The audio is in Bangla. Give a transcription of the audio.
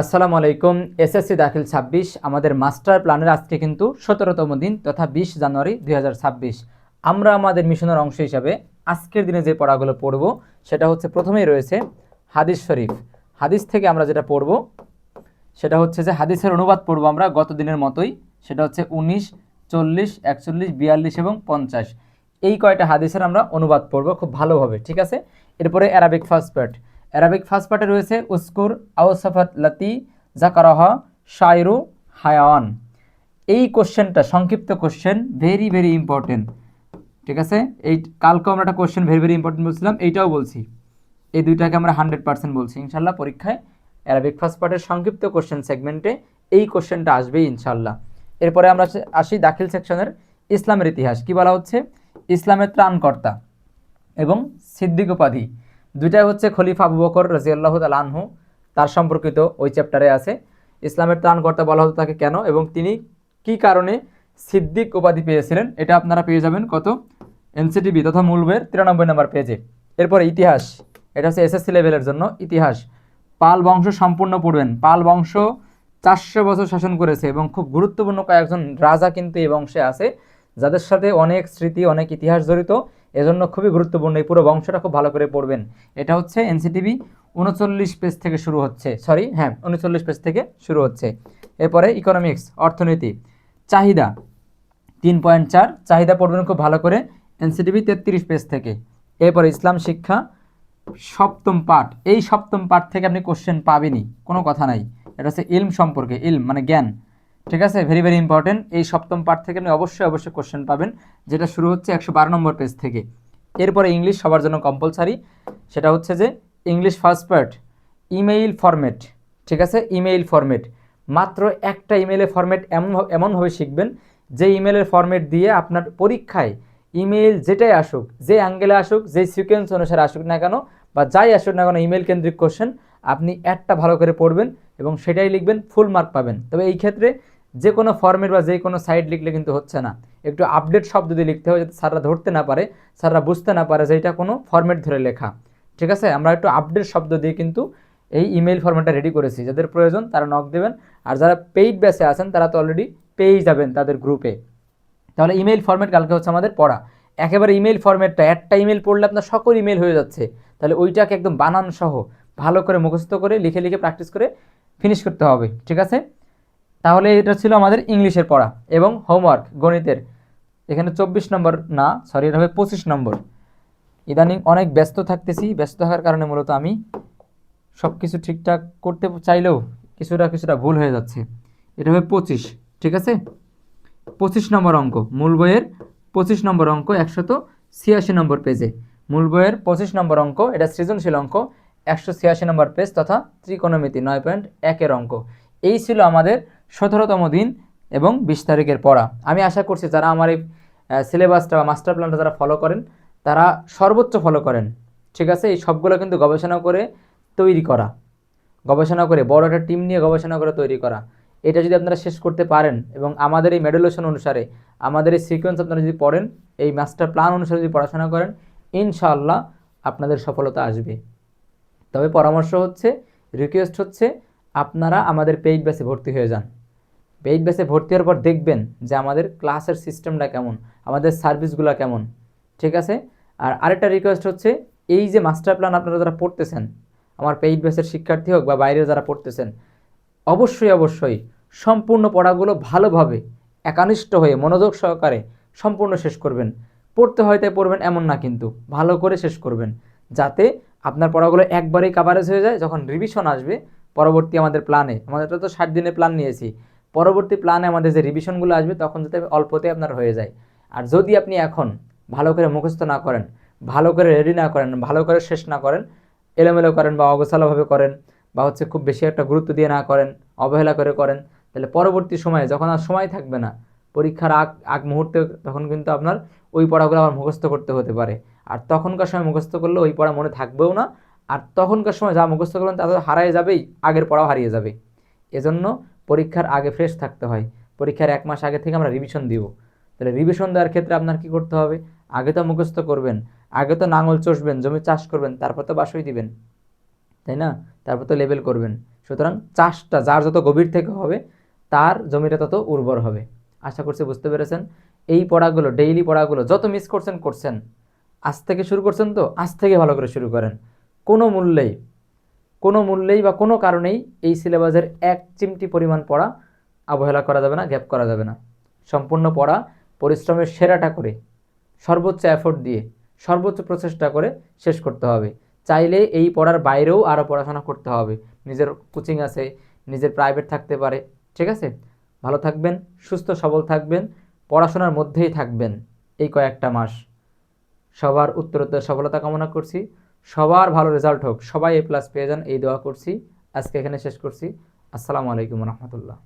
আসসালামু আলাইকুম। এসএসসি দাখিল ২৬ আমাদের মাস্টার প্ল্যানের আজকে কিন্তু ১৭তম দিন তথা ২০ জানুয়ারি ২০২৬। আমরা আমাদের মিশনের অংশ হিসাবে আজকের দিনে যে পড়াগুলো পড়ব সেটা হচ্ছে প্রথমেই রয়েছে হাদিস শরীফ। হাদিস থেকে আমরা যেটা পড়ব সেটা হচ্ছে যে হাদিসের অনুবাদ পড়ব আমরা গত দিনের মতোই। সেটা হচ্ছে ১৯, ৪০, ৪১, ৪২ এবং ৫০। এই কয়টা হাদিসের আমরা অনুবাদ পড়ব খুব ভালোভাবে, ঠিক আছে। এরপরে Arabic first part. Arabic first পার্টে রয়েছে উস্কুর আউসাফাত লাতি জাকারাহা শায়রু হায়াওয়ান। এই কোশ্চেনটা সংক্ষিপ্ত কোশ্চেন, ভেরি ভেরি ইম্পর্টেন্ট, ঠিক আছে। এই কালকেও আমরা একটা কোশ্চেন ভেরি ভেরি ইম্পর্টেন্ট বলছিলাম, এইটাও বলছি। এই দুইটাকে আমরা 100% বলছি ইনশাল্লাহ পরীক্ষায়। অ্যারাবিক ফার্স্ট পার্টের সংক্ষিপ্ত কোশ্চেন সেগমেন্টে এই কোশ্চেনটা আসবেই ইনশাল্লাহ। এরপরে আমরা আসি দাখিল সেকশনের ইসলামের ইতিহাস। কি বলা হচ্ছে? ইসলামের ত্রাণকর্তা এবং সিদ্দিক উপাধি দুইটাই হচ্ছে খলিফা আবু বকর রাদিয়াল্লাহু তাআলা আনহু, তার সম্পর্কিত ওই চ্যাপ্টারে আছে। ইসলামের ত্রাণকর্তা বলা হতো তাকে কেন এবং তিনি কি কারণে সিদ্দিক উপাধি পেয়েছিলেন, এটা আপনারা পেয়ে যাবেন কত এনসিটিভি তথা মূল বইয়ের 93 নম্বর পেজে। এরপরে ইতিহাস, এটা হচ্ছে এসএসসি লেভেলের জন্য ইতিহাস। পাল বংশ সম্পূর্ণ পড়বেন। পাল বংশ 400 বছর শাসন করেছে এবং খুব গুরুত্বপূর্ণ কয়েকজন রাজা কিন্তু এই বংশে আছে, যাদের সাথে অনেক স্মৃতি অনেক ইতিহাস জড়িত। এজন্য খুবই গুরুত্বপূর্ণ, এই পুরো বংশটা খুব ভালো করে পড়বেন। এটা হচ্ছে এনসিটিভি 39 পেজ থেকে শুরু হচ্ছে, 39 পেজ থেকে শুরু হচ্ছে। এরপরে ইকোনমিক্স, অর্থনীতি, চাহিদা 3.4, চাহিদা পড়বেন খুব ভালো করে, এনসিটিভি 33 পেজ থেকে। এরপরে ইসলাম শিক্ষা সপ্তম পাঠ। এই সপ্তম পাঠ থেকে আপনি কোশ্চেন পাবেনই, কোনো কথা নাই। এটা হচ্ছে ইলম সম্পর্কে, ইলম মানে জ্ঞান, ঠিক আছে, ভেরি ভেরি ইম্পর্টেন্ট। এই সপ্তম পাঠ থেকে আপনি অবশ্যই কোশ্চেন পাবেন, যেটা শুরু হচ্ছে 112 নম্বর পেজ থেকে। এরপরে ইংলিশ সবার জন্য কম্পালসারি, সেটা হচ্ছে যে English first part, email format, ঠিক আছে। ইমেইল ফরম্যাট, মাত্র একটা ইমেইলের ফরম্যাট এমনভাবে শিখবেন যে ইমেইলের ফরম্যাট দিয়ে আপনার পরীক্ষায় ইমেইল যেটাই আসুক, যে অ্যাঙ্গেলে আসুক, যে সিকোয়েন্স অনুসারে আসুক না কেন বা যাই আসুক না কেন, ইমেইল কেন্দ্রিক কোশ্চেন আপনি একটা ভালো করে পড়বেন এবং সেটাই লিখবেন, ফুল মার্ক পাবেন। তবে এই ক্ষেত্রে যে কোনো ফর্মেট বা যে কোনো সাইট লিখলে কিন্তু হচ্ছে না, একটু আপডেট শব্দ দিয়ে লিখতে হবে, যাতে স্যাররা ধরতে না পারে, স্যাররা বুঝতে না পারে যে এটা কোনো ফর্মেট ধরে লেখা, ঠিক আছে। আমরা একটু আপডেট শব্দ দিয়ে কিন্তু এই ইমেইল ফর্মেটটা রেডি করেছি। যাদের প্রয়োজন তারা নক দেবেন, আর যারা পেইড ব্যাচে আছেন তারা তো অলরেডি পেয়েই যাবেন তাদের গ্রুপে। তাহলে ইমেইল ফরম্যাট কালকে হচ্ছে আমাদের পড়া। একেবারে ইমেইল ফরম্যাটটা একটা ইমেল পড়লে আপনার সকল ইমেল হয়ে যাচ্ছে, তাহলে ওইটাকে একদম বানান সহ ভালো করে মুখস্থ করে লিখে লিখে প্র্যাকটিস করে ফিনিশ করতে হবে, ঠিক আছে। তাহলে এটা ছিল আমাদের ইংলিশের পড়া এবং হোমওয়ার্ক গণিতের। এখানে 24 নম্বর না, সরি, এটা হবে 25 নম্বর। ইদানিং অনেক ব্যস্ত থাকতেছি, ব্যস্ত থাকার কারণে মূলত আমি সব কিছু ঠিকঠাক করতে চাইলেও কিছুটা ভুল হয়ে যাচ্ছে। এটা হবে 25, ঠিক আছে। 25 নম্বর অঙ্ক, মূল বইয়ের 25 নম্বর অঙ্ক, 186 নম্বর পেজে। মূল বইয়ের 25 নম্বর অঙ্ক, এটা সৃজনশীল অঙ্ক, 186 নম্বর পেজ তথা ত্রিকোণমিতি 9.1 অঙ্ক। এই ছিল আমাদের 17তম দিন এবং 20 তারিখের পড়া। আমি আশা করছি যারা আমার এই সিলেবাসটা বা মাস্টার প্ল্যানটা যারা ফলো করেন তারা সর্বোচ্চ ফলো করেন, ঠিক আছে। এই সবগুলো কিন্তু গবেষণা করে তৈরি করা, গবেষণা করে বড় একটা টিম নিয়ে গবেষণা করে তৈরি করা। এটা যদি আপনারা শেষ করতে পারেন এবং আমাদের এই মেডুলেশন অনুসারে আমাদের এই সিকোয়েন্স আপনারা যদি পড়েন, এই মাস্টার প্ল্যান অনুসারে যদি পড়াশোনা করেন, ইনশাআল্লাহ আপনাদের সফলতা আসবে। তবে পরামর্শ হচ্ছে, রিকোয়েস্ট হচ্ছে, আপনারা আমাদের পেইড ব্যাচে ভর্তি হয়ে যান। পেইড ব্যাচে ভর্তি হওয়ার পর দেখবেন যে আমাদের ক্লাসের সিস্টেমটা কেমন, আমাদের সার্ভিসগুলো কেমন, ঠিক আছে। আর আরেকটা রিকোয়েস্ট হচ্ছে, এই যে মাস্টার প্ল্যান আপনারা যারা পড়তেছেন, আমার পেইড ব্যাচের শিক্ষার্থী হোক বা বাইরে যারা পড়তেছেন, অবশ্যই সম্পূর্ণ পড়াগুলো ভালোভাবে একানিষ্ঠ হয়ে মনোযোগ সহকারে সম্পূর্ণ শেষ করবেন। পড়তে হয় তাই পড়বেন এমন না, কিন্তু ভালো করে শেষ করবেন, যাতে আপনার পড়াগুলো একবারেই কাভারেজ হয়ে যায়। যখন রিভিশন আসবে পরবর্তী আমাদের প্ল্যানে, আমাদের তো 60 দিনের প্ল্যান নিয়েছি, পরবর্তী প্ল্যানে আমাদের যে রিভিশনগুলো আসবে তখন যাতে অল্পতে আপনার হয়ে যায়। আর যদি আপনি এখন ভালো করে মুখস্থ না করেন, ভালো করে রেডি না করেন, ভালো করে শেষ না করেন, এলোমেলো করেন বা অগোছালোভাবে করেন, বা হচ্ছে খুব বেশি একটা গুরুত্ব দিয়ে না করেন, অবহেলা করে করেন, তাহলে পরবর্তী সময়ে যখন আর সময় থাকবে না পরীক্ষার আগ আগ মুহূর্তে, তখন কিন্তু আপনার ওই পড়াগুলো আবার মুখস্থ করতে হতে পারে। আর তখনকার সময় মুখস্থ করলে ওই পড়া মনে থাকবেও না, আর তখনকার সময় যা মুখস্থ করবেন তা তো হারিয়ে যাবেই, আগের পড়াও হারিয়ে যাবে। এজন্য পরীক্ষার আগে ফ্রেশ থাকতে হয়। পরীক্ষার 1 মাস আগে থেকে আমরা রিভিশন দিব। তাহলে রিভিশন দেওয়ার ক্ষেত্রে আপনার কী করতে হবে? আগে তো মুখস্থ করবেন, আগে তো নাঙল চষবেন, জমি চাষ করবেন, তারপর তো বাসই দিবেন, তাই না? তারপর তো লেবেল করবেন। সুতরাং চাষটা যার যত গভীর থেকে হবে তার জমিটা তত উর্বর হবে। আশা করছি বুঝতে পেরেছেন। এই পড়াগুলো, ডেইলি পড়াগুলো যত মিস করছেন, আজ থেকে শুরু করছেন তো আজ থেকে ভালো করে শুরু করেন। কোনো মূল্যেই বা কোনো কারণেই এই সিলেবাসের এক চিমটি পরিমাণ পড়া অবহেলা করা যাবে না, গ্যাপ করা যাবে না। সম্পূর্ণ পড়া পরিশ্রমের সেরাটা করে, সর্বোচ্চ এফোর্ট দিয়ে, সর্বোচ্চ প্রচেষ্টা করে শেষ করতে হবে। চাইলে এই পড়ার বাইরেও আরও পড়াশোনা করতে হবে, নিজের কোচিং আছে, নিজের প্রাইভেট থাকতে পারে। ঠিক আছে, ভালো থাকবেন, সুস্থ সবল থাকবেন, পড়াশোনার মধ্যেই থাকবেন এই কয়েকটা মাস। সবার উত্তরোত্তর সফলতা কামনা করছি, সবার ভালো রেজাল্ট হোক, সবাই A+ পেয়ে যান এই দোয়া করছি। আজকে এখানে শেষ করছি। আসসালামু আলাইকুম রহমতুল্লাহ।